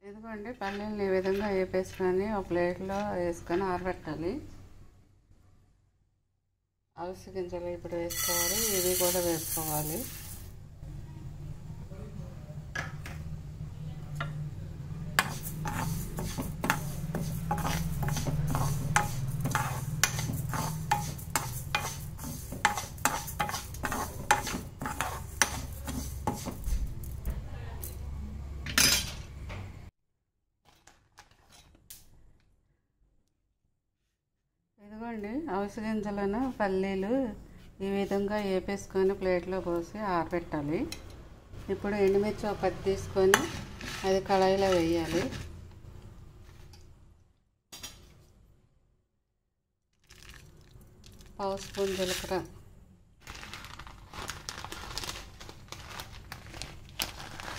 ఇదిగోండి పల్లీలను ఈ విధంగా వేపేసుకొని ఒక ప్లేట్లో వేసుకొని ఆరబెట్టాలి. అవిసె గింజలు ఇప్పుడు వేసుకోవాలి, ఇవి కూడా వేసుకోవాలి. ఇదిగోండి అవిసె గింజలను పల్లీలు ఈ విధంగా వేపేసుకొని ప్లేట్లో పోసి ఆరబెట్టాలి. ఇప్పుడు ఎండుమిర్చి ఒక 10 తీసుకొని అది కళాయిలో వేయాలి. పావు స్పూన్ జీలకర్ర,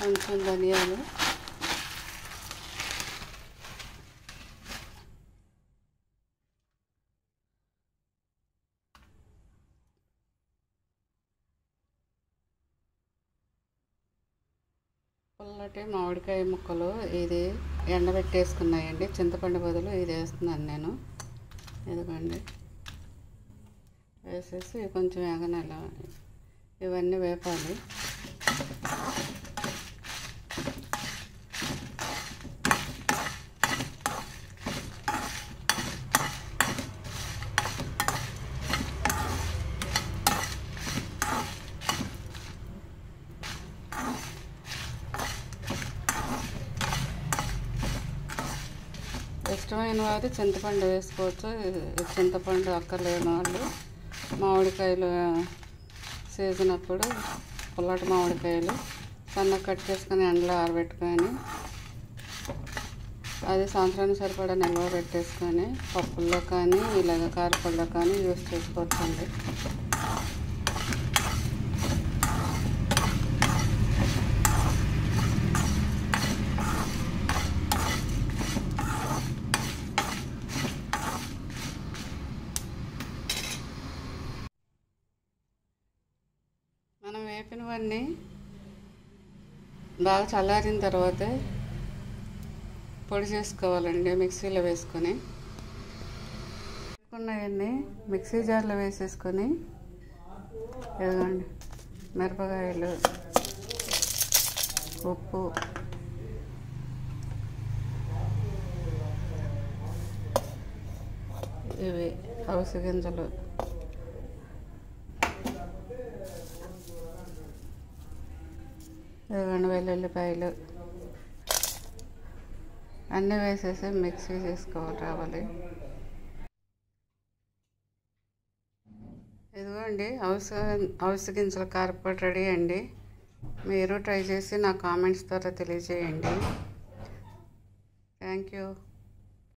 కొంచెం ధనియాలు, పుల్లటి మామిడికాయ ముక్కలు ఇది ఎండబెట్టేసుకున్నాయండి. చింతపండు బదులు ఇది వేస్తున్నాను నేను. ఇదిగోండి వేసేసి కొంచెం వేగనెల ఇవన్నీ వేపాలి. ఇష్టమైన వారు చింతపండు వేసుకోవచ్చు. చింతపండు అక్కర్లేని వాళ్ళు మామిడికాయలు సీజన్ అప్పుడు పుల్లటి మామిడికాయలు సన్నగా కట్ చేసుకొని ఎండలో ఆరబెట్టుకొని అది సంవత్సరానికి సరిపడా నిల్వ పెట్టేసుకొని పప్పుల్లో కానీ ఇలాగ కారపళ్ళలో కానీ యూస్ చేసుకోవచ్చండి. మనం వేపినవన్నీ బాగా చల్లారిన తర్వాత పొడి చేసుకోవాలండి. మిక్సీలో వేసుకొని వేసుకున్నవన్నీ మిక్సీ జార్లో వేసేసుకొని ఇదిగోండి మిరపకాయలు, ఉప్పు, ఇవి అవిసె గింజలు, ఇదిగోండి వెల్లుల్లిపాయలు అన్నీ వేసేసి మిక్సీ చేసుకోవాలి. ఇదిగోండి అవిసె గింజల కారపొడి రెడీ అండి. మీరు ట్రై చేసి నా కామెంట్స్ ద్వారా తెలియజేయండి. Thank you.